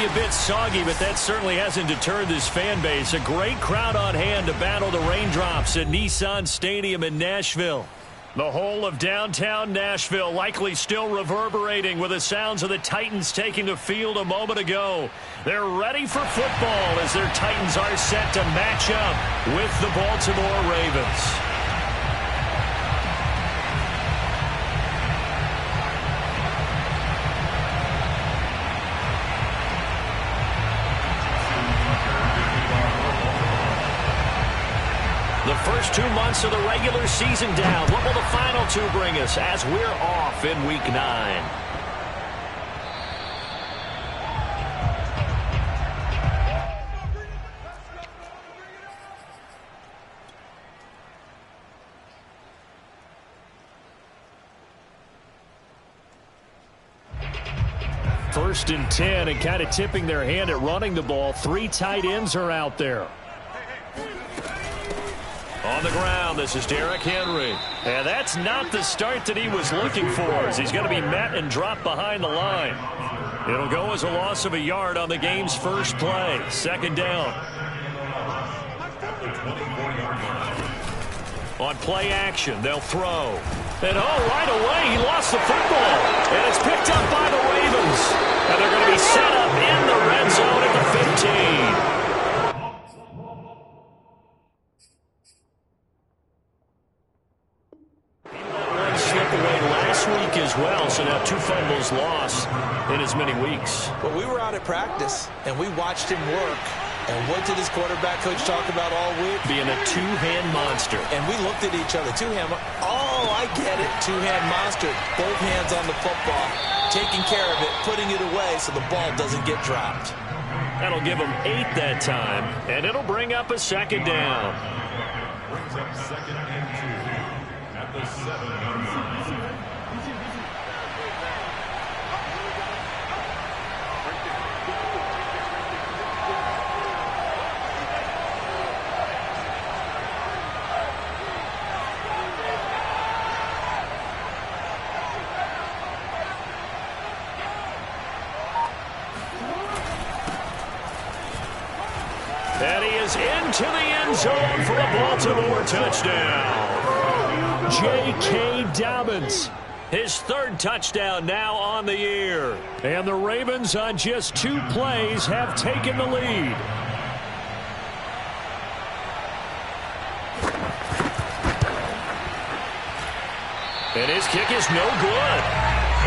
a bit soggy, but that certainly hasn't deterred this fan base. A great crowd on hand to battle the raindrops at Nissan Stadium in Nashville. The whole of downtown Nashville likely still reverberating with the sounds of the Titans taking the field a moment ago. They're ready for football as their Titans are set to match up with the Baltimore Ravens. The first 2 months of the regular season down. What will the final two bring us as we're off in Week 9? First and 10, and kind of tipping their hand at running the ball. 3 tight ends are out there. On the ground, this is Derrick Henry. And that's not the start that he was looking for, as he's going to be met and dropped behind the line. It'll go as a loss of a yard on the game's first play. Second down. On play action, they'll throw. And right away, he lost the football. And it's picked up by the Ravens. And they're going to be set up in the red zone at the 15. As well, so now 2 fumbles lost in as many weeks. Well, we were out at practice, and we watched him work. And what did his quarterback coach talk about all week? Being a two-hand monster. And we looked at each other. Two-hand. Oh, I get it. Two-hand monster. Both hands on the football. Taking care of it, putting it away so the ball doesn't get dropped. That'll give him 8 that time, and it'll bring up a second down. Brings up second and 2 at the 7. And he is into the end zone for a Baltimore touchdown. J.K. Dobbins, his 3rd touchdown now on the year. And the Ravens on just 2 plays have taken the lead. And his kick is no good.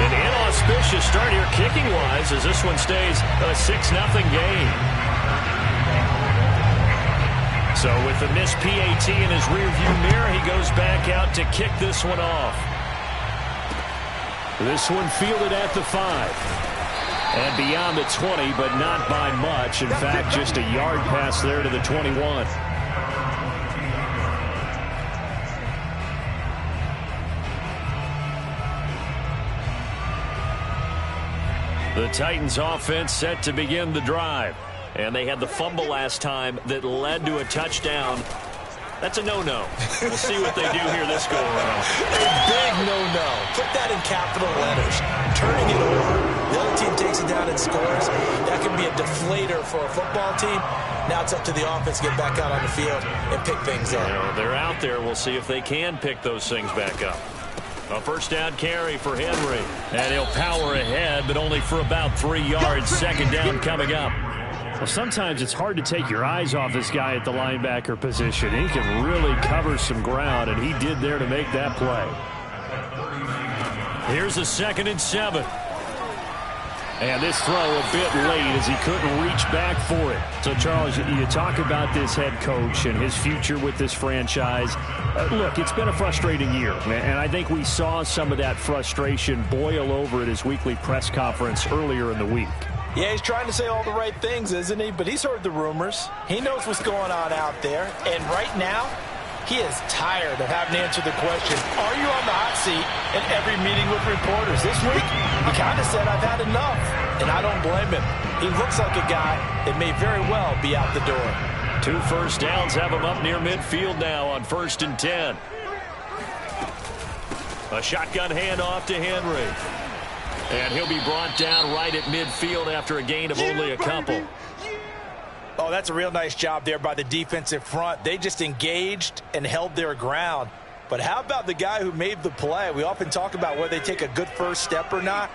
An inauspicious start here kicking-wise as this one stays a 6-0 game. So with the missed PAT in his rearview mirror, he goes back out to kick this one off. This one fielded at the 5. And beyond the 20, but not by much. In fact, just a yard pass there to the 21. The Titans offense set to begin the drive. And they had the fumble last time that led to a touchdown. That's a no-no. We'll see what they do here this go-around. A big no-no. Put that in capital letters. Turning it over. The other team takes it down and scores. That can be a deflator for a football team. Now it's up to the offense to get back out on the field and pick things up. They're out there. We'll see if they can pick those things back up. A first down carry for Henry. And he'll power ahead, but only for about 3 yards. Second down coming up. Well, sometimes it's hard to take your eyes off this guy at the linebacker position. He can really cover some ground, and he did there to make that play. Here's a 2nd and 7. And this throw a bit late as he couldn't reach back for it. So, Charles, you talk about this head coach and his future with this franchise. Look, it's been a frustrating year, and I think we saw some of that frustration boil over at his weekly press conference earlier in the week. Yeah, he's trying to say all the right things, isn't he? But he's heard the rumors. He knows what's going on out there. And right now, he is tired of having to answer the question, are you on the hot seat in every meeting with reporters? This week, he kind of said, I've had enough. And I don't blame him. He looks like a guy that may very well be out the door. 2 first downs have him up near midfield now on 1st and 10. A shotgun handoff to Henry. And he'll be brought down right at midfield after a gain of only a couple. Oh, that's a real nice job there by the defensive front. They just engaged and held their ground. But how about the guy who made the play? We often talk about whether they take a good first step or not.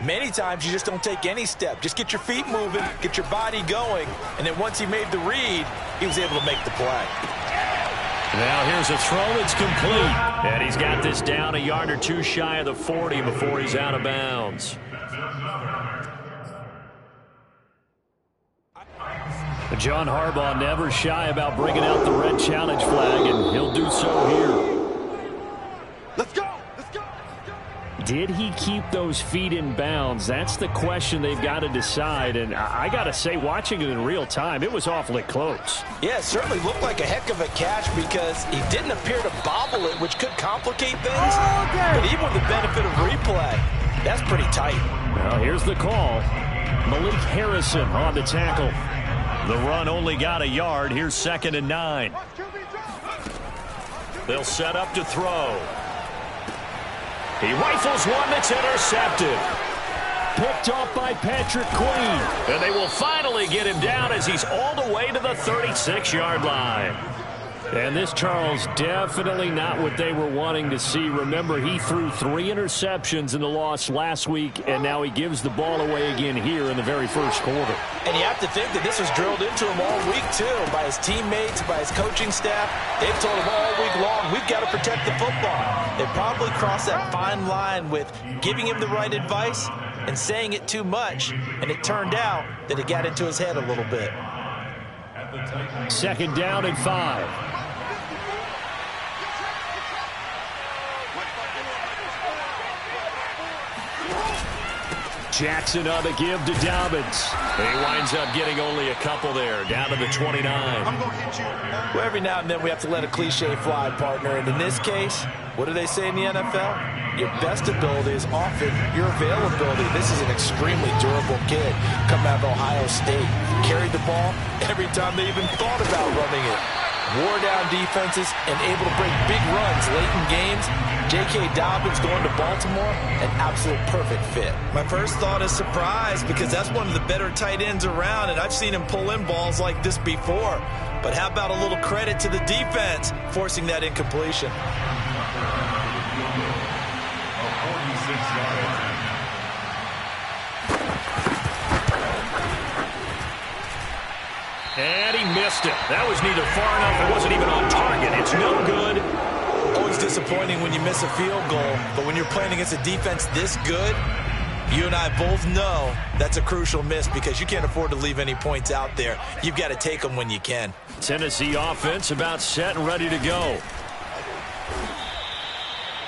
Many times you just don't take any step. Just get your feet moving, get your body going, and then once he made the read, he was able to make the play. Now here's a throw that's complete. And he's got this down a yard or two shy of the 40 before he's out of bounds. John Harbaugh never shy about bringing out the red challenge flag, and he'll do so here. Let's go! Did he keep those feet in bounds? That's the question they've got to decide. And I got to say, watching it in real time, it was awfully close. Yeah, it certainly looked like a heck of a catch because he didn't appear to bobble it, which could complicate things. But even with the benefit of replay, that's pretty tight. Well, here's the call. Malik Harrison on the tackle. The run only got a yard. Here's 2nd and 9. They'll set up to throw. He rifles one that's intercepted. Picked off by Patrick Queen. And they will finally get him down as he's all the way to the 36-yard line. And this, Charles, definitely not what they were wanting to see. Remember, he threw 3 interceptions in the loss last week, and now he gives the ball away again here in the very first quarter. And you have to think that this was drilled into him all week, too, by his teammates, by his coaching staff. They've told him all week long, we've got to protect the football. They probably crossed that fine line with giving him the right advice and saying it too much, and it turned out that it got into his head a little bit. 2nd down and 5. Jackson on the give to Dobbins. He winds up getting only a couple there, down to the 29. Well, every now and then we have to let a cliche fly, partner. And in this case, what do they say in the NFL? Your best ability is often your availability. This is an extremely durable kid coming out of Ohio State. Carried the ball every time they even thought about running it. Wore down defenses and able to break big runs late in games. J.K. Dobbins going to Baltimore, an absolute perfect fit. My first thought is surprise because that's one of the better tight ends around, and I've seen him pull in balls like this before. But how about a little credit to the defense forcing that incompletion? And he missed it. That was neither far enough. It wasn't even on target. It's no good. Always disappointing when you miss a field goal, but when you're playing against a defense this good, you and I both know that's a crucial miss because you can't afford to leave any points out there. You've got to take them when you can. Tennessee offense about set and ready to go.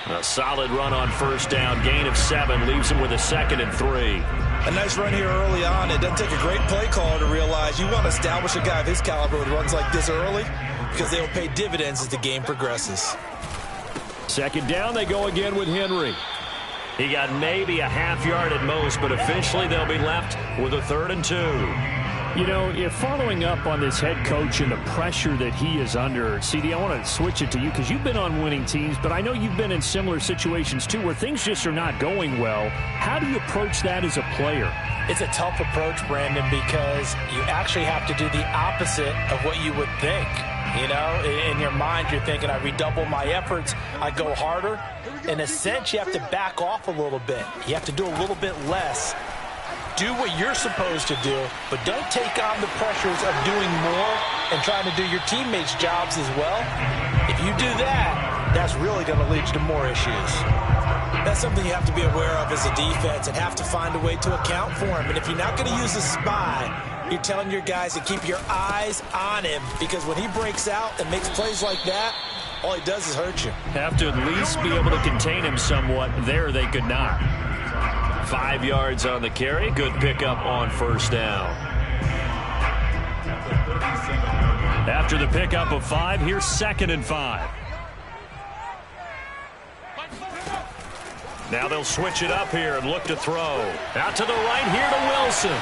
A solid run on 1st down. Gain of 7 leaves him with a 2nd and 3. A nice run here early on. It doesn't take a great play caller to realize you want to establish a guy of his caliber with runs like this early because they will pay dividends as the game progresses. 2nd down, they go again with Henry. He got maybe a half yard at most, but eventually they'll be left with a 3rd and 2. You know, if following up on this head coach and the pressure that he is under, CD, I want to switch it to you because you've been on winning teams, but I know you've been in similar situations too where things just are not going well. How do you approach that as a player? It's a tough approach, Brandon, because you actually have to do the opposite of what you would think. You know, in your mind, you're thinking, I redouble my efforts, I go harder. In a sense, you have to back off a little bit. You have to do a little bit less. Do what you're supposed to do, but don't take on the pressures of doing more and trying to do your teammates' jobs as well. If you do that, that's really going to lead to more issues. That's something you have to be aware of as a defense and have to find a way to account for him. And if you're not going to use a spy, you're telling your guys to keep your eyes on him because when he breaks out and makes plays like that, all he does is hurt you. Have to at least be able to contain him somewhat. There they could not. 5 yards on the carry. Good pickup on 1st down. After the pickup of 5, here's 2nd and 5. Now they'll switch it up here and look to throw. Out to the right here to Wilson.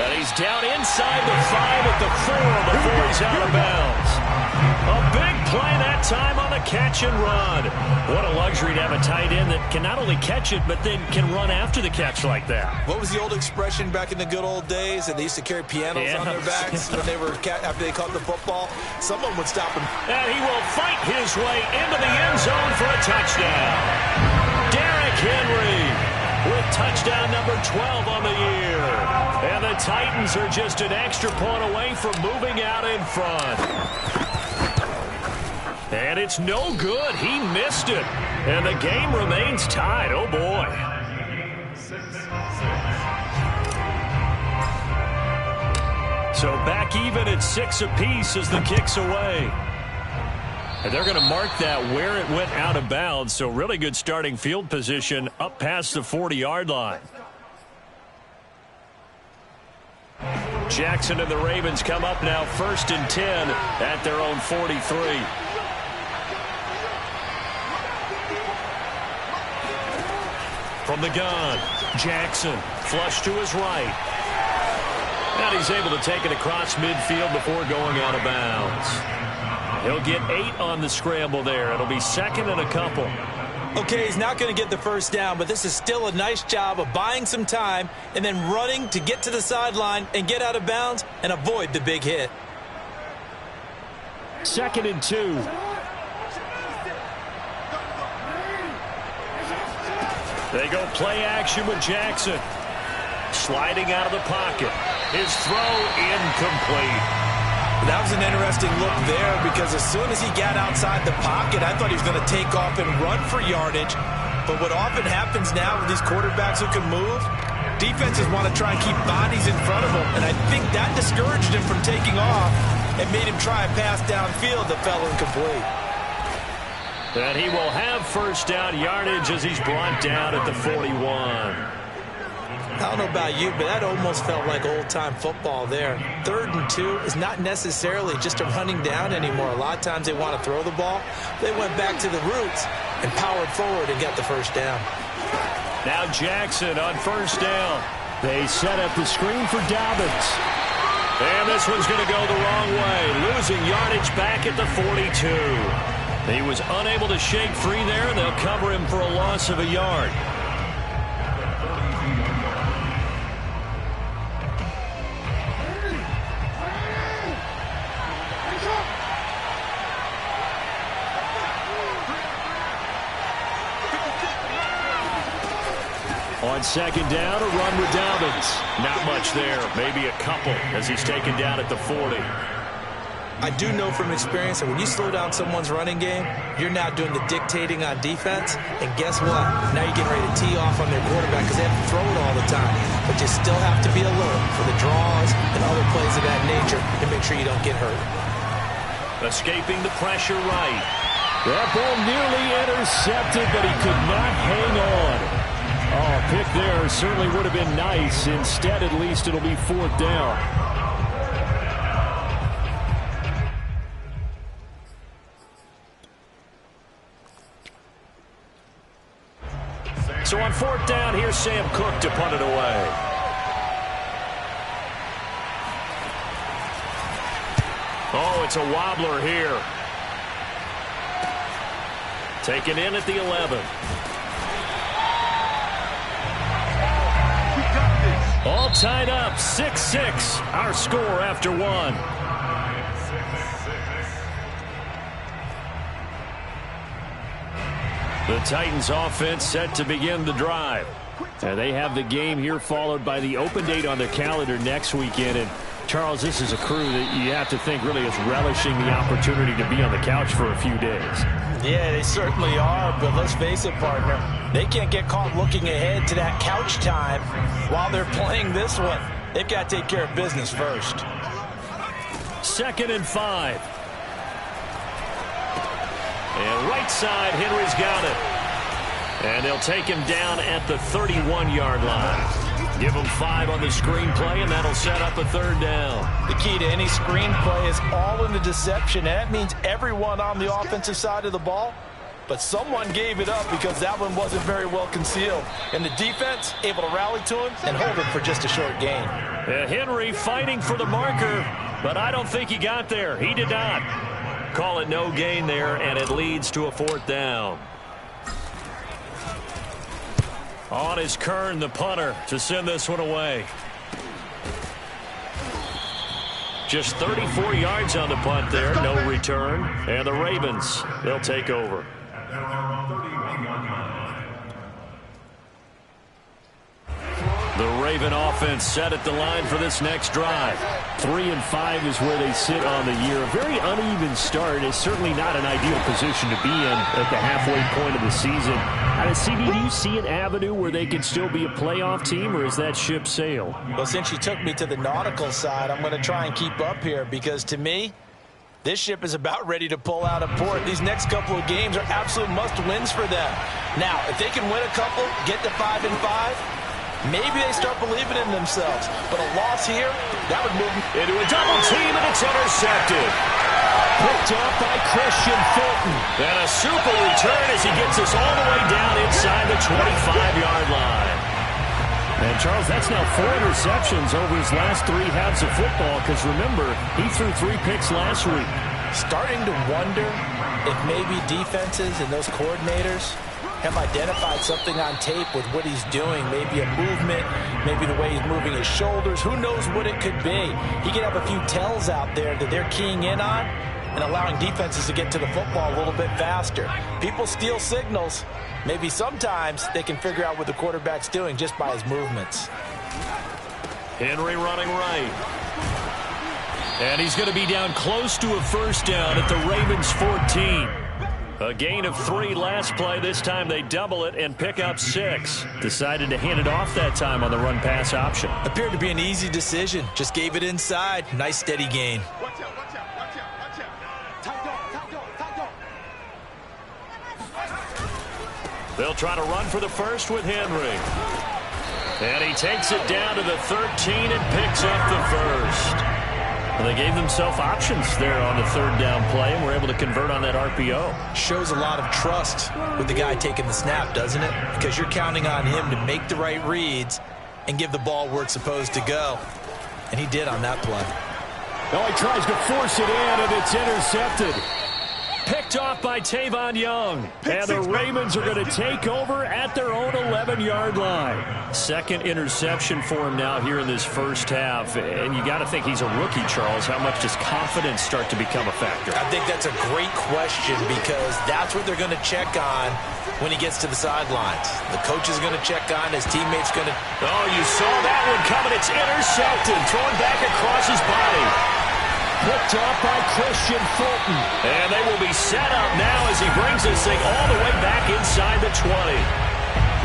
And he's down inside the 5 at the 4 before he's out of bounds. A big play that time on the catch and run. What a luxury to have a tight end that can not only catch it, but then can run after the catch like that. What was the old expression back in the good old days? And they used to carry pianos on their backs when they were after they caught the football. Someone would stop him. And he will fight his way into the end zone for a touchdown. Derrick Henry with touchdown number 12 on the year. And the Titans are just an extra point away from moving out in front. And it's no good. He missed it. And the game remains tied. Oh, boy. So back even at 6 apiece as the kick's away. And they're going to mark that where it went out of bounds. So really good starting field position up past the 40-yard line. Jackson and the Ravens come up now 1st and 10 at their own 43. From the gun, Jackson flush to his right. And he's able to take it across midfield before going out of bounds. He'll get 8 on the scramble there. It'll be 2nd and a couple. Okay, he's not going to get the first down, but this is still a nice job of buying some time and then running to get to the sideline and get out of bounds and avoid the big hit. 2nd and 2. They go play action with Jackson. Sliding out of the pocket. His throw incomplete. That was an interesting look there because as soon as he got outside the pocket, I thought he was going to take off and run for yardage. But what often happens now with these quarterbacks who can move, defenses want to try and keep bodies in front of them. And I think that discouraged him from taking off and made him try a pass downfield that fell incomplete. And he will have first down yardage as he's brought down at the 41. I don't know about you, but that almost felt like old-time football there. 3rd and 2 is not necessarily just a running down anymore. A lot of times they want to throw the ball. They went back to the roots and powered forward and got the first down. Now Jackson on first down. They set up the screen for Dobbins. And this one's going to go the wrong way. Losing yardage back at the 42. He was unable to shake free there, and they'll cover him for a loss of a yard. On 2nd down, a run with Dobbins. Not much there, maybe a couple as he's taken down at the 40. I do know from experience that when you slow down someone's running game, you're now doing the dictating on defense. And guess what? Now you're getting ready to tee off on their quarterback because they have to throw it all the time. But you still have to be alert for the draws and other plays of that nature to make sure you don't get hurt. Escaping the pressure right. That ball nearly intercepted, but he could not hang on. Oh, pick there certainly would have been nice. Instead, at least it'll be 4th down. So on 4th down, here's Sam Cook to punt it away. Oh, it's a wobbler here. Taken in at the 11. All tied up, 6-6. Our score after 1. The Titans offense set to begin the drive. They have the game here followed by the open date on their calendar next weekend. And Charles, this is a crew that you have to think really is relishing the opportunity to be on the couch for a few days. Yeah, they certainly are, but let's face it, partner. They can't get caught looking ahead to that couch time while they're playing this one. They've got to take care of business first. 2nd and 5. And right side, Henry's got it. And they'll take him down at the 31-yard line. Give him 5 on the screenplay, and that'll set up a 3rd down. The key to any screenplay is all in the deception, and that means everyone on the offensive side of the ball. But someone gave it up because that one wasn't very well concealed. And the defense able to rally to him and hold him for just a short gain. Henry fighting for the marker, but I don't think he got there. He did not. Call it no gain there, and it leads to a 4th down. On is Kern, the punter, to send this one away. Just 34 yards on the punt there, no return. And the Ravens, they'll take over. The Raven offense set at the line for this next drive. 3-5 is where they sit on the year. A very uneven start. It's certainly not an ideal position to be in at the halfway point of the season. CD, do you see an avenue where they can still be a playoff team, or is that ship sailed? Well, since you took me to the nautical side, I'm going to try and keep up here because, to me, this ship is about ready to pull out of port. These next couple of games are absolute must-wins for them. Now, if they can win a couple, get to 5-5, maybe they start believing in themselves. But a loss here, that would move them into a double team, and it's intercepted. Picked off by Christian Fulton. And a super return as he gets us all the way down inside the 25-yard line. And, Charles, that's now 4 interceptions over his last 3 halves of football because, remember, he threw 3 picks last week. Starting to wonder if maybe defenses and those coordinators have identified something on tape with what he's doing. Maybe a movement, maybe the way he's moving his shoulders. Who knows what it could be? He could have a few tells out there that they're keying in on and allowing defenses to get to the football a little bit faster. People steal signals. Maybe sometimes they can figure out what the quarterback's doing just by his movements. Henry running right. And he's going to be down close to a 1st down at the Ravens 14. A gain of 3 last play. This time they double it and pick up 6. Decided to hand it off that time on the run-pass option. Appeared to be an easy decision. Just gave it inside. Nice steady gain. They'll try to run for the first with Henry. And he takes it down to the 13 and picks up the first. Well, they gave themselves options there on the 3rd down play and were able to convert on that RPO. Shows a lot of trust with the guy taking the snap, doesn't it? Because you're counting on him to make the right reads and give the ball where it's supposed to go. And he did on that play. Now he tries to force it in, and it's intercepted. Picked off by Tavon Young. And the Ravens are going to take over at their own 11-yard line. 2nd interception for him now here in this first half. And you got to think he's a rookie, Charles. How much does confidence start to become a factor? I think that's a great question because that's what they're going to check on when he gets to the sidelines. The coach is going to check on, his teammate's going to... Oh, you saw that one coming. It's intercepted. Thrown back across his body. Picked off by Christian Fulton. And they will be set up now as he brings this thing all the way back inside the 20.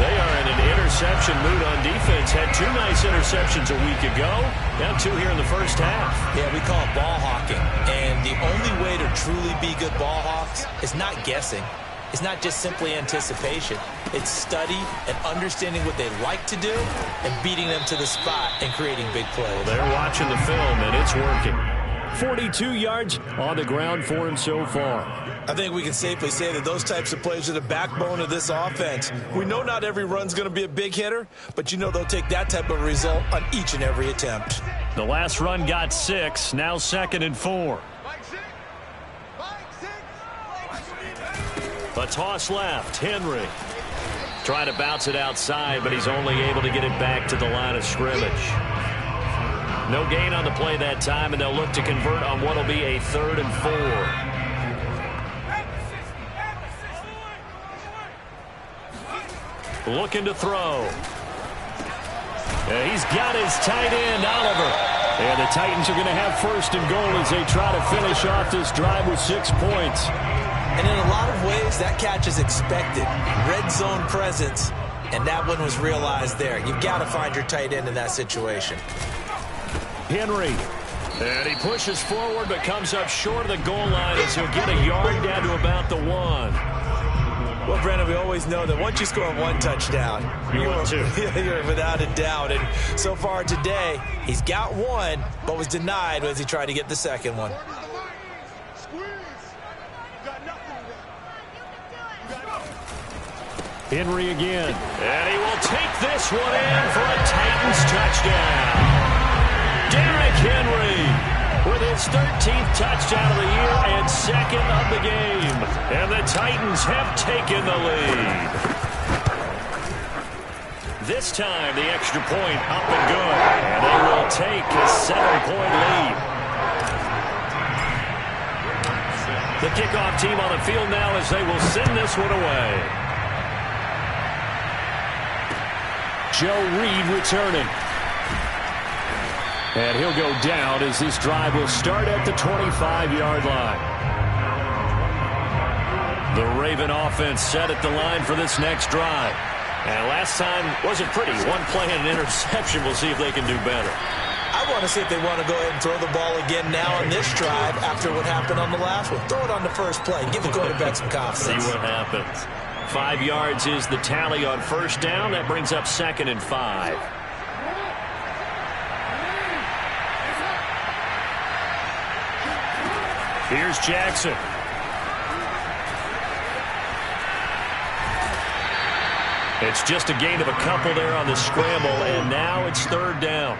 They are in an interception mood on defense. Had 2 nice interceptions a week ago. Now 2 here in the first half. Yeah, we call it ball hawking. And the only way to truly be good ball hawks is not guessing. It's not just simply anticipation. It's study and understanding what they like to do and beating them to the spot and creating big plays. Well, they're watching the film, and it's working. 42 yards on the ground for him so far. I think we can safely say that those types of plays are the backbone of this offense. We know not every run's going to be a big hitter, but you know they'll take that type of result on each and every attempt. The last run got 6, now 2nd and 4. A toss left, Henry. Trying to bounce it outside, but he's only able to get it back to the line of scrimmage. No gain on the play that time, and they'll look to convert on what will be a 3rd and 4. Looking to throw. He's got his tight end, Oliver. And the Titans are going to have 1st and goal as they try to finish off this drive with 6 points. And in a lot of ways, that catch is expected. Red zone presence, and that one was realized there. You've got to find your tight end in that situation. Henry. And he pushes forward but comes up short of the goal line as he'll get a yard down to about the 1. Well, Brandon, we always know that once you score 1 touchdown, you're without a doubt. And so far today, he's got 1, but was denied as he tried to get the 2nd one. Henry again. And he will take this one in for a Titans touchdown. Derrick Henry with his 13th touchdown of the year and second of the game. And the Titans have taken the lead. This time, the extra point up and good. And they will take a 7-point lead. The kickoff team on the field now as they will send this one away. Joe Reed returning. And he'll go down as this drive will start at the 25-yard line. The Raven offense set at the line for this next drive. And last time wasn't pretty. One play and an interception. We'll see if they can do better. I want to see if they want to go ahead and throw the ball again now on this drive after what happened on the last one. Throw it on the first play. Give the quarterback some confidence. See what happens. 5 yards is the tally on first down. That brings up 2nd and 5. Here's Jackson. It's just a gain of a couple there on the scramble, and now it's 3rd down.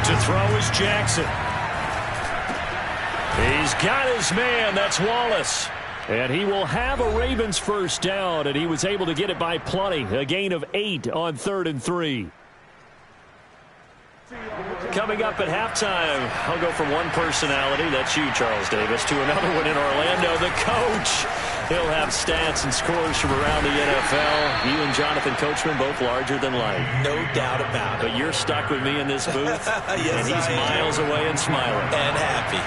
To throw is Jackson. He's got his man. That's Wallace. And he will have a Ravens first down, and he was able to get it by plenty. A gain of 8 on 3rd and 3. Coming up at halftime, I'll go from one personality, that's you, Charles Davis, to another one in Orlando, the coach. He'll have stats and scores from around the NFL. You and Jonathan Coachman, both larger than life. No doubt about it. But you're stuck with me in this booth, yes, and he's miles away and smiling. And happy.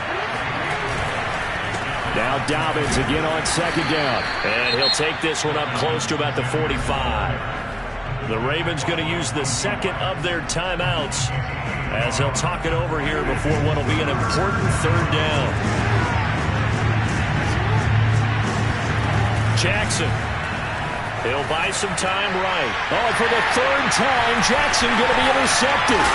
Now Dobbins again on 2nd down. And he'll take this one up close to about the 45. The Ravens going to use the second of their timeouts as they'll talk it over here before what will be an important 3rd down. Jackson. He'll buy some time right. Oh, for the 3rd time, Jackson going to be intercepted.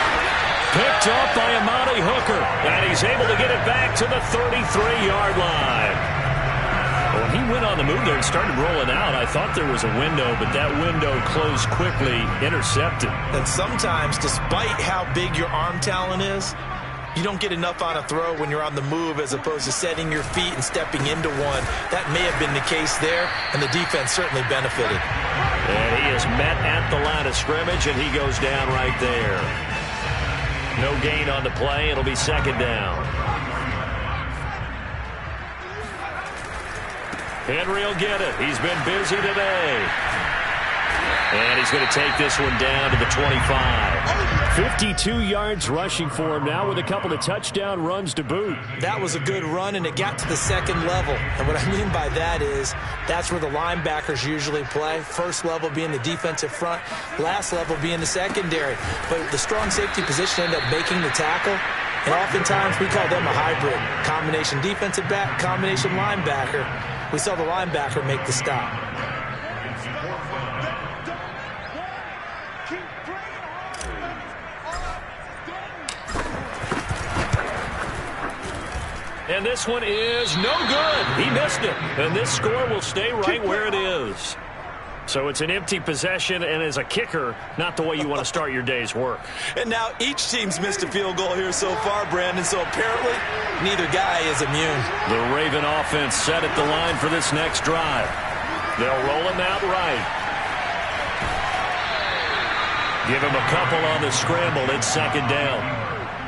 Picked up by Amani Hooker, and he's able to get it back to the 33-yard line. When he went on the move there and started rolling out, I thought there was a window, but that window closed quickly, intercepted. And sometimes, despite how big your arm talent is, you don't get enough on a throw when you're on the move as opposed to setting your feet and stepping into one. That may have been the case there, and the defense certainly benefited. And he is met at the line of scrimmage, and he goes down right there. No gain on the play. It'll be 2nd down. Henry will get it. He's been busy today. And he's going to take this one down to the 25. 52 yards rushing for him now with a couple of touchdown runs to boot. That was a good run, and it got to the 2nd level. And what I mean by that is that's where the linebackers usually play. First level being the defensive front, last level being the secondary. But the strong safety position ended up making the tackle. And oftentimes we call them a hybrid. Combination defensive back, combination linebacker. We saw the linebacker make the stop. And this one is no good. He missed it. And this score will stay right where it is. So it's an empty possession, and as a kicker, not the way you want to start your day's work. And now each team's missed a field goal here so far, Brandon, so apparently neither guy is immune. The Raven offense set at the line for this next drive. They'll roll him out right. Give him a couple on the scramble. It's 2nd down.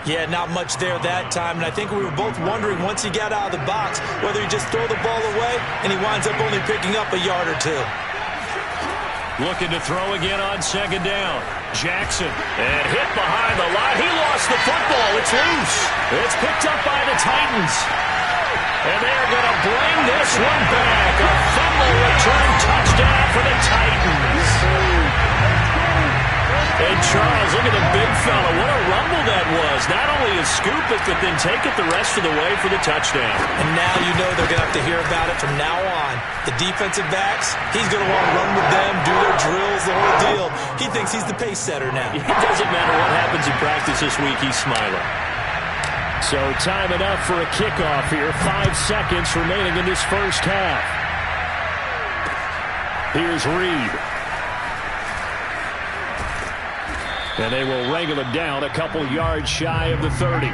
Yeah, not much there that time, and I think we were both wondering once he got out of the box whether he just throw the ball away, and he winds up only picking up a yard or 2. Looking to throw again on 2nd down. Jackson, and hit behind the line. He lost the football. It's loose. It's picked up by the Titans. And they're going to bring this one back. A fumble return touchdown for the Titans. And Charles, look at the big fella. What a rumble that was. Not only a scoop it, but then take it the rest of the way for the touchdown. And now you know they're going to have to hear about it from now on. The defensive backs, he's going to want to run with them, do their drills, the whole deal. He thinks he's the pace setter now. It doesn't matter what happens in practice this week. He's smiling. So time enough for a kickoff here. 5 seconds remaining in this first half. Here's Reed. And they will wrangle him down a couple yards shy of the 30.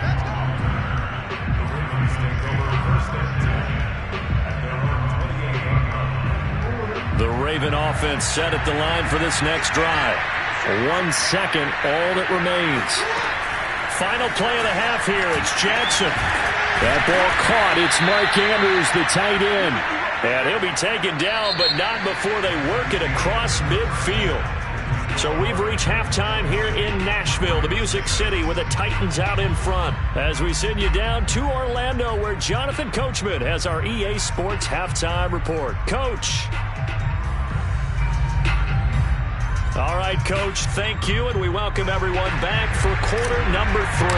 The Raven offense set at the line for this next drive. 1 second, all that remains. Final play of the half here. It's Jackson. That ball caught. It's Mark Andrews, the tight end. And he'll be taken down, but not before they work it across midfield. So we've reached halftime here in Nashville, the Music City, with the Titans out in front. As we send you down to Orlando, where Jonathan Coachman has our EA Sports halftime report. Coach. All right, Coach, thank you, and we welcome everyone back for quarter number 3.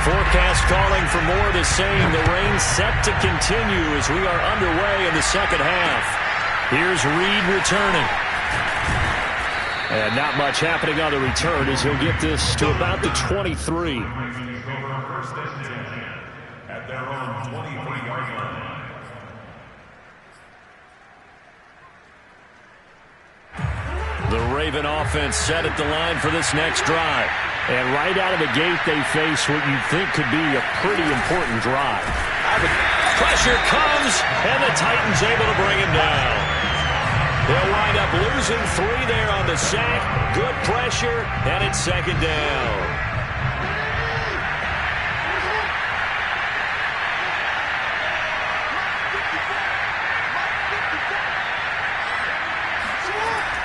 Forecast calling for more of the same. The rain set to continue as we are underway in the second half. Here's Reed returning. And not much happening on the return as he'll get this to about the 23. At their own 23-yard line. The Raven offense set at the line for this next drive. And right out of the gate, they face what you think could be a pretty important drive. Pressure comes, and the Titans able to bring him down. They'll wind up losing 3 there on the sack. Good pressure, and it's second down.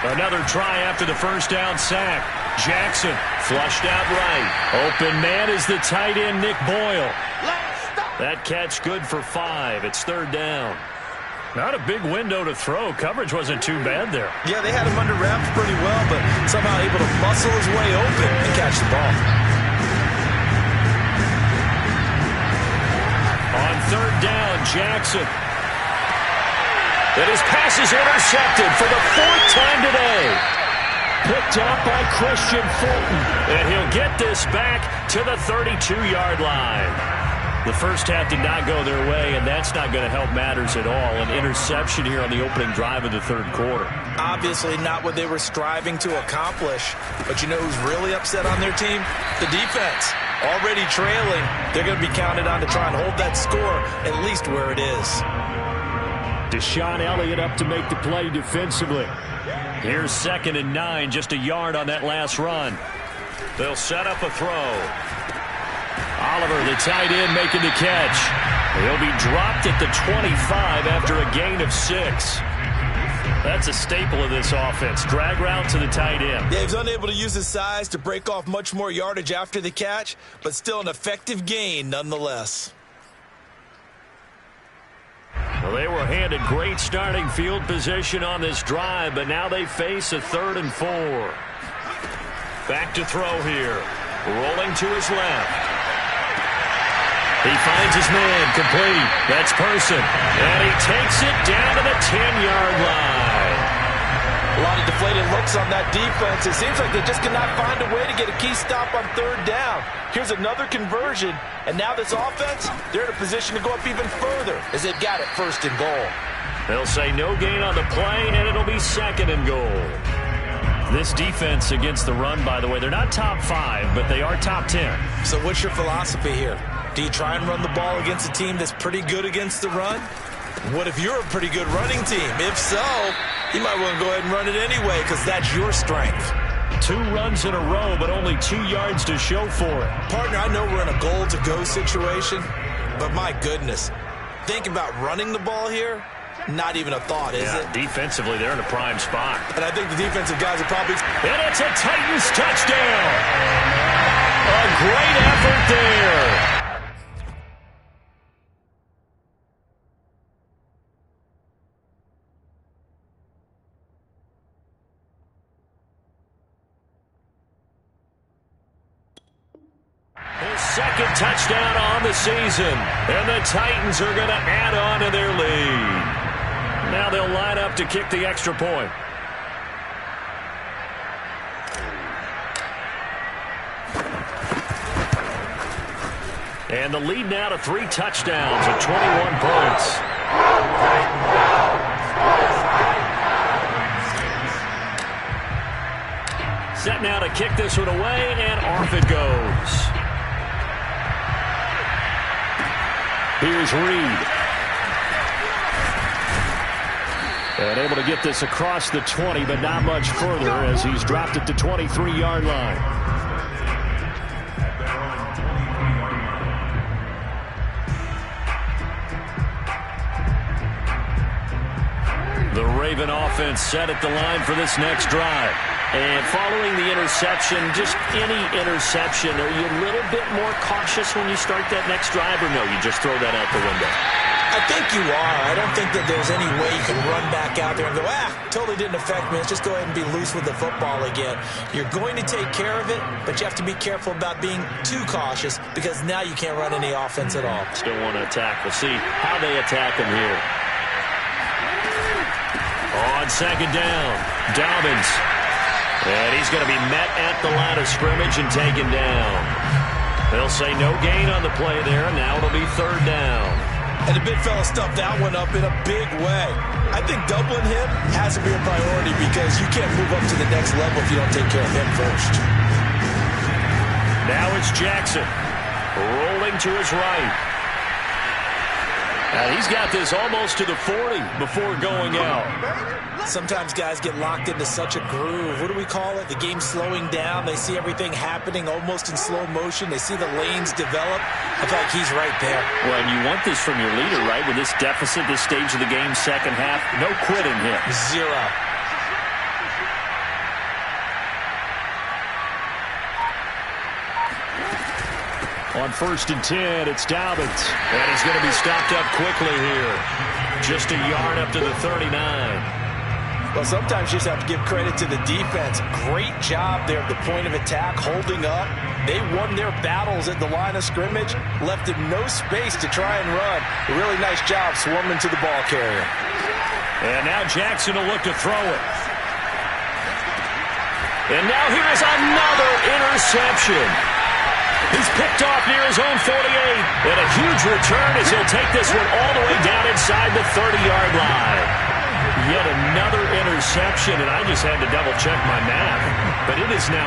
Another try after the first down sack. Jackson flushed out right. Open man is the tight end, Nick Boyle. That catch good for 5. It's third down. Not a big window to throw. Coverage wasn't too bad there. Yeah, they had him under wraps pretty well, but somehow able to muscle his way open and catch the ball. On third down, Jackson. And his pass is intercepted for the 4th time today. Picked up by Christian Fulton. And he'll get this back to the 32-yard line. The first half did not go their way, and that's not going to help matters at all. An interception here on the opening drive of the third quarter. Obviously not what they were striving to accomplish. But you know who's really upset on their team? The defense. Already trailing. They're going to be counted on to try and hold that score at least where it is. Deshaun Elliott up to make the play defensively. Here's 2nd and 9, just a yard on that last run. They'll set up a throw. Oliver, the tight end, making the catch. He'll be dropped at the 25 after a gain of 6. That's a staple of this offense. Drag route to the tight end. Yeah, he's unable to use his size to break off much more yardage after the catch, but still an effective gain nonetheless. Well, they were handed great starting field position on this drive, but now they face a 3rd and 4. Back to throw here. Rolling to his left. He finds his man complete. That's Person. And he takes it down to the 10-yard line. A lot of deflated looks on that defense. It seems like they just cannot find a way to get a key stop on third down. Here's another conversion, and now this offense, they're in a position to go up even further as they've got it 1st and goal. They'll say no gain on the play, and it'll be 2nd and goal. This defense against the run, by the way, they're not top 5, but they are top 10. So what's your philosophy here? Do you try and run the ball against a team that's pretty good against the run? What if you're a pretty good running team? If so, you might want to go ahead and run it anyway because that's your strength. 2 runs in a row, but only 2 yards to show for it. Partner, I know we're in a goal-to-go situation, but my goodness, think about running the ball here. Not even a thought, is it? Defensively, they're in a prime spot. And I think the defensive guys are probably... And it's a Titans touchdown! A great effort there. His 2nd touchdown on the season. And the Titans are going to add on to their lead. Now they'll line up to kick the extra point. And the lead now to 3 touchdowns at 21 points. Set now to kick this one away, and off it goes. Here's Reed. And able to get this across the 20, but not much further as he's dropped it to 23-yard line. The Raven offense set at the line for this next drive. And following the interception, just any interception, are you a little bit more cautious when you start that next drive, or no, you just throw that out the window? I think you are. I don't think that there's any way you can run back out there and go, totally didn't affect me. Let's just go ahead and be loose with the football again. You're going to take care of it, but you have to be careful about being too cautious because now you can't run any offense at all. Still want to attack. We'll see how they attack him here. On second down, Dobbins. And he's going to be met at the line of scrimmage and taken down. They'll say no gain on the play there, and now it'll be third down. And the big fella stuffed that one up in a big way. I think doubling him has to be a priority because you can't move up to the next level if you don't take care of him first. Now it's Jackson rolling to his right. And he's got this almost to the 40 before going out. Sometimes guys get locked into such a groove. What do we call it? The game's slowing down. They see everything happening almost in slow motion. They see the lanes develop. I feel like he's right there. Well, and you want this from your leader, right? With this deficit, this stage of the game, second half, no quitting him. Zero. On 1st and 10, it's Dobbins. And he's going to be stopped up quickly here. Just a yard up to the 39. Well, sometimes you just have to give credit to the defense. Great job there at the point of attack, holding up. They won their battles at the line of scrimmage, left him no space to try and run. A really nice job swarming to the ball carrier. And now Jackson will look to throw it. And now here's another interception. He's picked off near his own 48. And a huge return as he'll take this one all the way down inside the 30-yard line. Yet another interception, and I just had to double-check my math. But it is now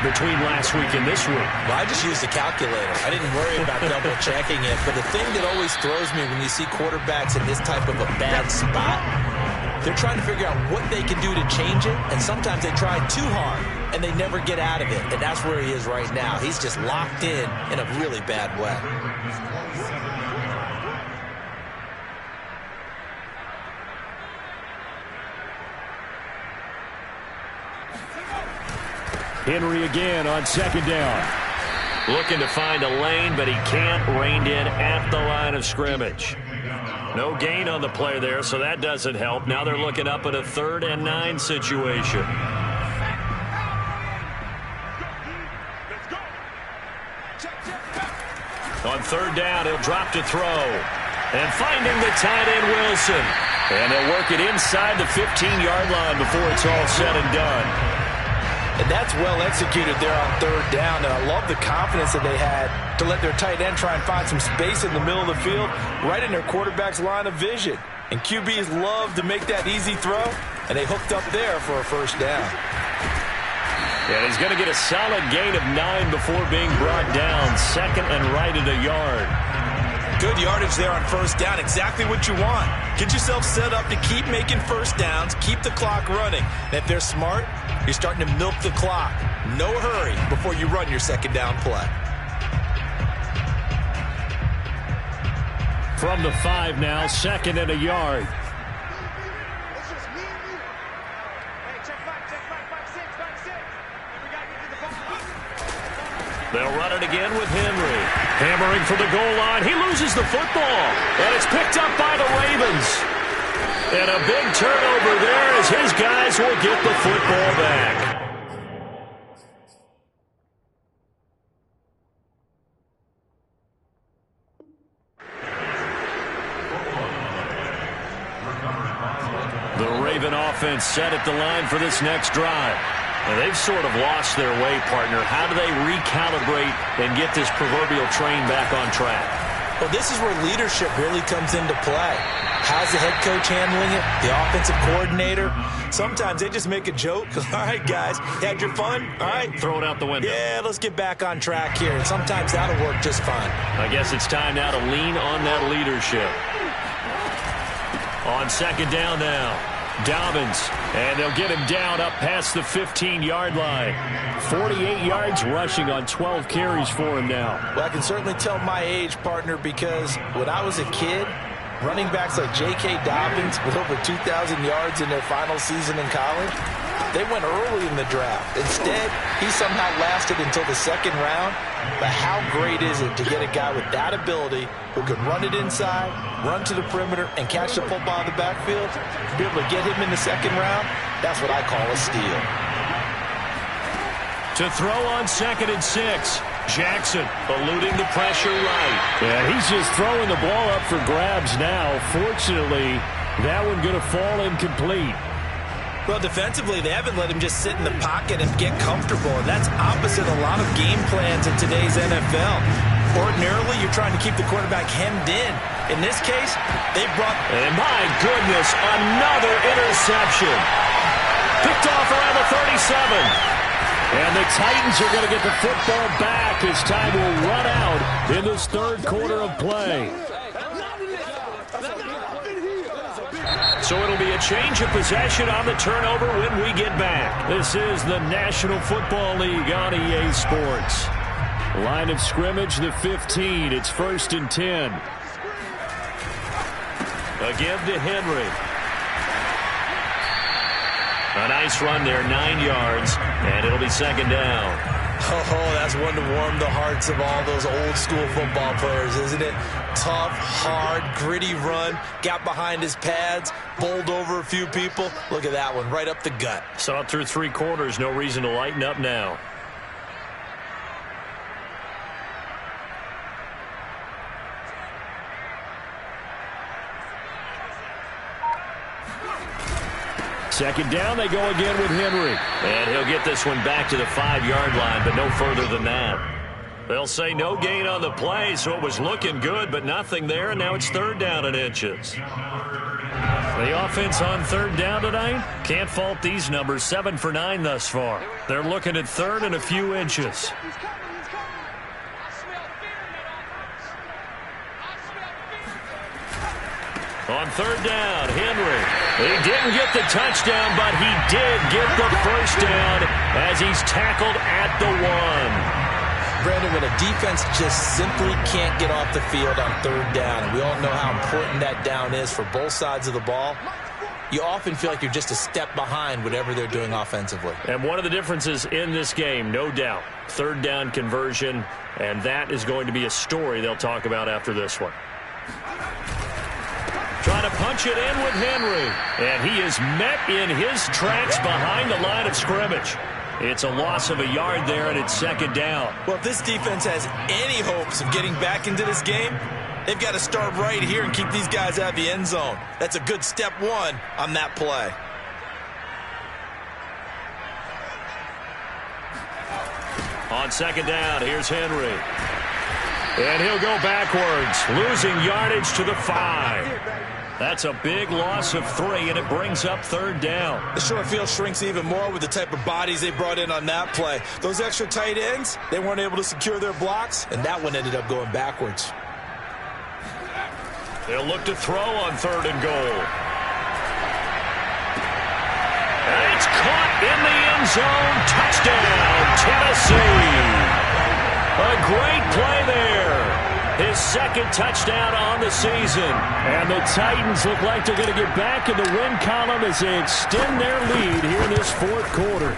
8 between last week and this week. Well, I just used a calculator. I didn't worry about double-checking it. But the thing that always throws me when you see quarterbacks in this type of a bad spot, they're trying to figure out what they can do to change it, and sometimes they try too hard, and they never get out of it. And that's where he is right now. He's just locked in a really bad way. Henry again on second down. Looking to find a lane, but he can't. Reined in at the line of scrimmage. No gain on the play there, so that doesn't help. Now they're looking up at a 3rd and 9 situation. On 3rd down, he'll drop to throw. And finding the tight end, Wilson. And they'll work it inside the 15-yard line before it's all said and done. And that's well executed there on 3rd down. And I love the confidence that they had to let their tight end try and find some space in the middle of the field, right in their quarterback's line of vision. And QBs love to make that easy throw, and they hooked up there for a 1st down. And he's going to get a solid gain of 9 before being brought down. 2nd and right at a yard. Good yardage there on 1st down. Exactly what you want. Get yourself set up to keep making 1st downs, keep the clock running. And if they're smart, you're starting to milk the clock. No hurry before you run your 2nd down play. From the 5 now, 2nd and a yard. They'll run it again with Henry. Hammering for the goal line. He loses the football. And it's picked up by the Ravens. And a big turnover there as his guys will get the football back. The Raven offense set at the line for this next drive. And they've sort of lost their way, partner. How do they recalibrate and get this proverbial train back on track? Well, this is where leadership really comes into play. How's the head coach handling it? The offensive coordinator? Sometimes they just make a joke. All right, guys, had your fun? All right. Throw it out the window. Yeah, let's get back on track here. And sometimes that'll work just fine. I guess it's time now to lean on that leadership. On second down now, Dobbins, and they'll get him down up past the 15-yard line. 48 yards rushing on 12 carries for him now. Well, I can certainly tell my age, partner, because when I was a kid, running backs like J.K. Dobbins with over 2,000 yards in their final season in college, they went early in the draft. Instead, he somehow lasted until the second round. But how great is it to get a guy with that ability who can run it inside, run to the perimeter, and catch the football in the backfield? To be able to get him in the second round, that's what I call a steal. To throw on 2nd and 6. Jackson eluding the pressure right. Yeah, he's just throwing the ball up for grabs now. Fortunately, that one going to fall incomplete. Well, defensively, they haven't let him just sit in the pocket and get comfortable, and that's opposite a lot of game plans in today's NFL. Ordinarily, you're trying to keep the quarterback hemmed in. In this case, they brought... And my goodness, another interception. Picked off around the 37. And the Titans are going to get the football back as time will run out in this third quarter of play. So it'll be a change of possession on the turnover when we get back. This is the National Football League on EA Sports. Line of scrimmage, the 15. It's 1st and 10. Again to Henry. A nice run there, 9 yards, and it'll be 2nd down. Oh, that's one to warm the hearts of all those old school football players, isn't it? Tough, hard, gritty run, got behind his pads, bowled over a few people. Look at that one, right up the gut. Saw it through 3 quarters, no reason to lighten up now. Second down, they go again with Henry. And he'll get this one back to the 5-yard line, but no further than that. They'll say no gain on the play, so it was looking good, but nothing there, and now it's 3rd down and inches. The offense on 3rd down tonight, can't fault these numbers, 7 for 9 thus far. They're looking at 3rd and a few inches. On 3rd down, Henry. He didn't get the touchdown, but he did get the first down as he's tackled at the 1. Brandon, when a defense just simply can't get off the field on 3rd down, and we all know how important that down is for both sides of the ball, you often feel like you're just a step behind whatever they're doing offensively. And one of the differences in this game, no doubt, 3rd down conversion, and that is going to be a story they'll talk about after this one. Trying to punch it in with Henry. And he is met in his tracks behind the line of scrimmage. It's a loss of a yard there, and it's 2nd down. Well, if this defense has any hopes of getting back into this game, they've got to start right here and keep these guys out of the end zone. That's a good step 1 on that play. On 2nd down, here's Henry. And he'll go backwards, losing yardage to the 5. That's a big loss of 3, and it brings up 3rd down. The short field shrinks even more with the type of bodies they brought in on that play. Those extra tight ends, they weren't able to secure their blocks, and that one ended up going backwards. They'll look to throw on 3rd and goal. And it's caught in the end zone. Touchdown, Tennessee. A great play there. His 2nd touchdown on the season. And the Titans look like they're going to get back in the win column as they extend their lead here in this 4th quarter.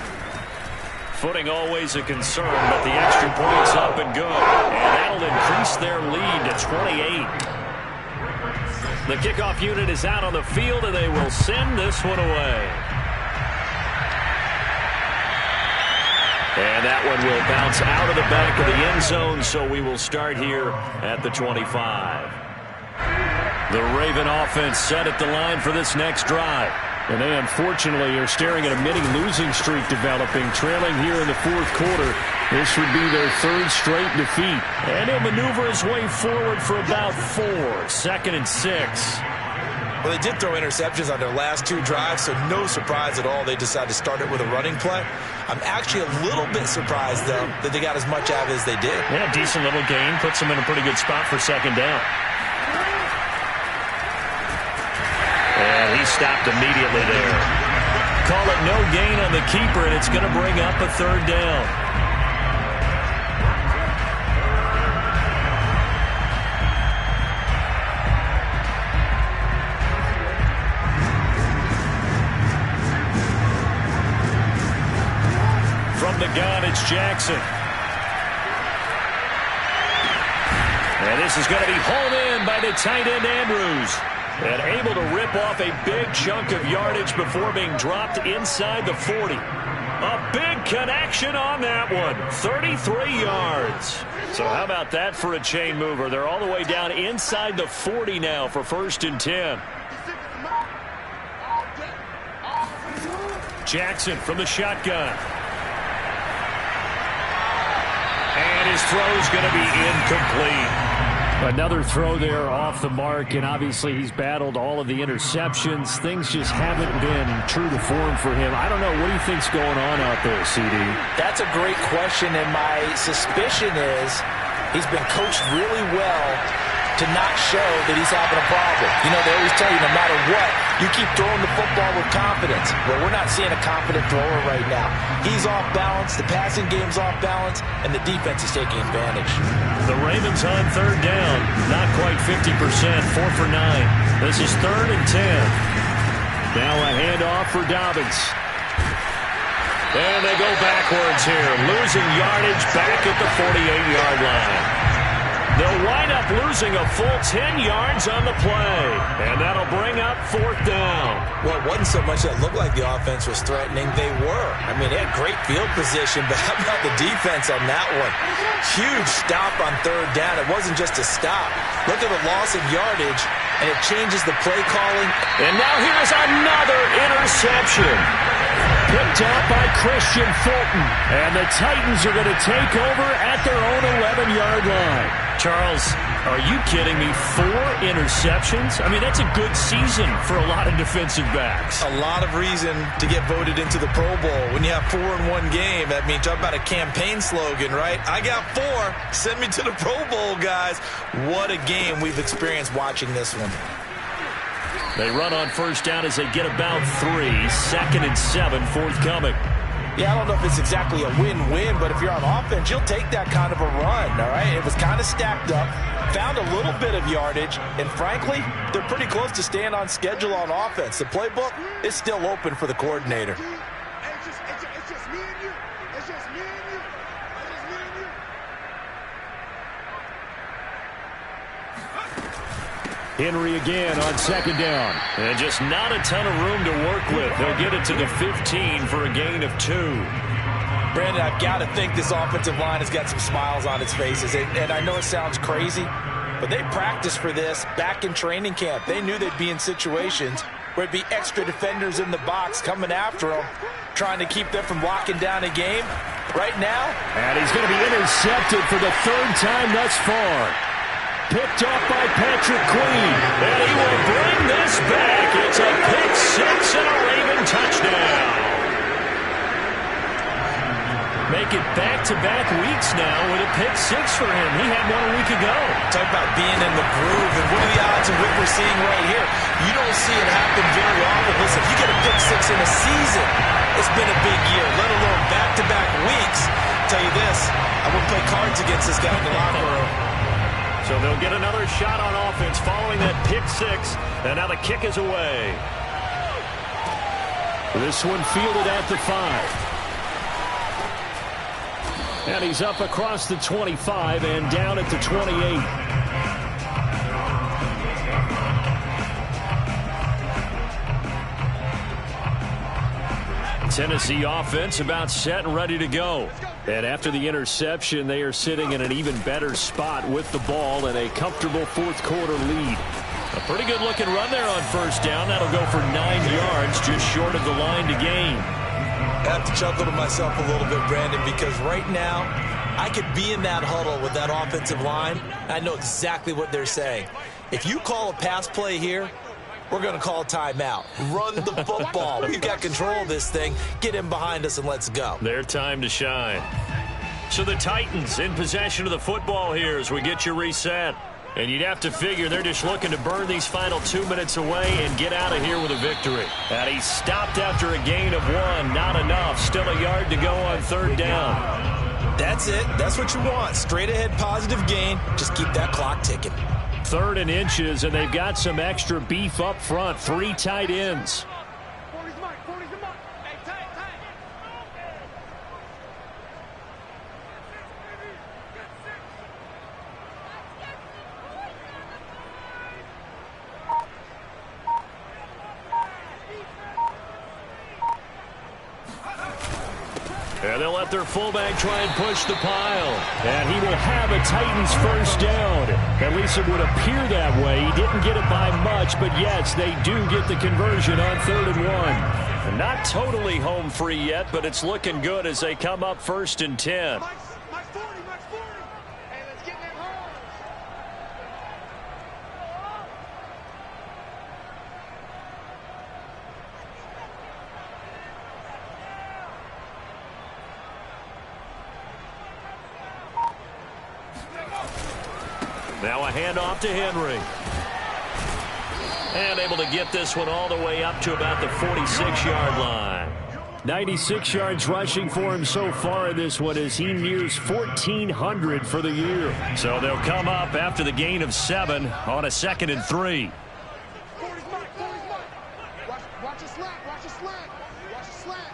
Footing always a concern, but the extra point's up and good. And that'll increase their lead to 28. The kickoff unit is out on the field, and they will send this one away. And that one will bounce out of the back of the end zone, so we will start here at the 25. The Raven offense set at the line for this next drive. And they unfortunately are staring at a mini losing streak developing, trailing here in the fourth quarter. This would be their third straight defeat. And he'll maneuver his way forward for about 4. 2nd and 6. Well, they did throw interceptions on their last 2 drives, so no surprise at all they decided to start it with a running play. I'm actually a little bit surprised, though, that they got as much out of it as they did. Yeah, decent little gain. Puts them in a pretty good spot for 2nd down. And he stopped immediately there. Call it no gain on the keeper, and it's going to bring up a 3rd down. From the gun, it's Jackson. And this is going to be hauled in by the tight end, Andrews. And able to rip off a big chunk of yardage before being dropped inside the 40. A big connection on that one. 33 yards. So how about that for a chain mover? They're all the way down inside the 40 now for 1st and 10. Jackson from the shotgun. And his throw's going to be incomplete. Another throw there off the mark, and obviously he's battled all of the interceptions. Things just haven't been true to form for him. I don't know. What do you think's going on out there, CD? That's a great question, and my suspicion is he's been coached really well to not show that he's having a problem. You know, they always tell you no matter what, you keep throwing the football with confidence. Well, we're not seeing a confident thrower right now. He's off balance, the passing game's off balance, and the defense is taking advantage. The Ravens on 3rd down, not quite 50%, 4 for 9. This is 3rd and 10. Now a handoff for Dobbins. And they go backwards here, losing yardage back at the 48-yard line. They'll wind up losing a full 10 yards on the play. And that'll bring up 4th down. Well, it wasn't so much that it looked like the offense was threatening. They were. I mean, they had great field position, but how about the defense on that one? Huge stop on 3rd down. It wasn't just a stop. Look at the loss of yardage, and it changes the play calling. And now here's another interception. Picked up by Christian Fulton. And the Titans are going to take over at their own 11-yard line. Charles, are you kidding me? 4 interceptions? I mean, that's a good season for a lot of defensive backs. A lot of reason to get voted into the Pro Bowl. When you have 4 in one game, that means talk about a campaign slogan, right? I got 4. Send me to the Pro Bowl, guys. What a game we've experienced watching this one. They run on 1st down as they get about 3. 2nd and 7 forthcoming. Yeah, I don't know if it's exactly a win-win, but if you're on offense, you'll take that kind of a run, all right? It was kind of stacked up, found a little bit of yardage, and frankly, they're pretty close to staying on schedule on offense. The playbook is still open for the coordinator. It's just me and you. It's just me and you. It's just me and you. Henry again on 2nd down. And just not a ton of room to work with. They'll get it to the 15 for a gain of 2. Brandon, I've got to think this offensive line has got some smiles on its faces. And I know it sounds crazy, but they practiced for this back in training camp. They knew they'd be in situations where it'd be extra defenders in the box coming after them, trying to keep them from locking down a game. Right now. And he's going to be intercepted for the 3rd time thus far. Picked off by Patrick Queen. And he will bring this back. It's a pick 6 and a Raven touchdown. Make it back-to-back weeks now with a pick 6 for him. He had one a week ago. Talk about being in the groove. And what are the odds of what we're seeing right here? You don't see it happen very often. Listen, if you get a pick 6 in a season, it's been a big year, let alone back-to-back weeks. I'll tell you this, I wouldn't play cards against this guy in the locker room. So they'll get another shot on offense following that pick 6. And now the kick is away. This one fielded at the 5. And he's up across the 25 and down at the 28. Tennessee offense about set and ready to go. And after the interception, they are sitting in an even better spot with the ball and a comfortable 4th quarter lead. A pretty good-looking run there on first down. That'll go for 9 yards, just short of the line to gain. I have to chuckle to myself a little bit, Brandon, because right now I could be in that huddle with that offensive line. I know exactly what they're saying. If you call a pass play here, we're going to call a timeout. Run the football. We've got control of this thing. Get in behind us and let's go. Their time to shine. So the Titans in possession of the football here as we get you reset. And you'd have to figure they're just looking to burn these final 2 minutes away and get out of here with a victory. And he stopped after a gain of 1. Not enough. Still a yard to go on third down. That's it. That's what you want. Straight ahead positive gain. Just keep that clock ticking. 3rd and inches, and they've got some extra beef up front. 3 tight ends. And they'll let their fullback try and push the pile. And he will have a Titans first down. At least it would appear that way. He didn't get it by much, but yes, they do get the conversion on 3rd and 1. Not totally home free yet, but it's looking good as they come up 1st and 10. Now a handoff to Henry. And able to get this one all the way up to about the 46-yard line. 96 yards rushing for him so far in this one as he nears 1,400 for the year. So they'll come up after the gain of 7 on a 2nd and 3. Watch the slack. Watch the slack. Watch the slack.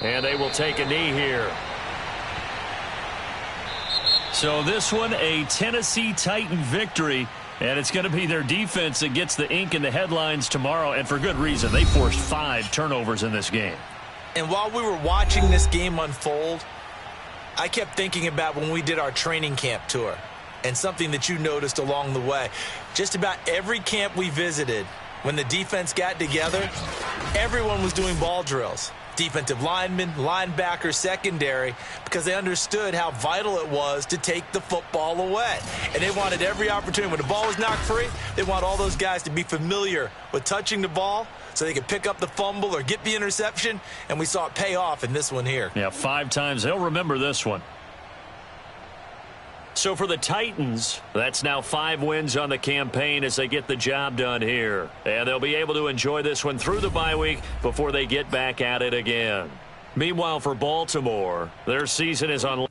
And they will take a knee here. So this one, a Tennessee Titan victory. And it's going to be their defense that gets the ink in the headlines tomorrow. And for good reason. They forced 5 turnovers in this game. And while we were watching this game unfold, I kept thinking about when we did our training camp tour. And something that you noticed along the way. Just about every camp we visited, when the defense got together, everyone was doing ball drills. Defensive linemen, linebackers, secondary, because they understood how vital it was to take the football away. And they wanted every opportunity. When the ball was knocked free, they want all those guys to be familiar with touching the ball so they could pick up the fumble or get the interception. And we saw it pay off in this one here. Yeah, 5 times. They'll remember this one. So for the Titans, that's now 5 wins on the campaign as they get the job done here. And they'll be able to enjoy this one through the bye week before they get back at it again. Meanwhile, for Baltimore, their season is on.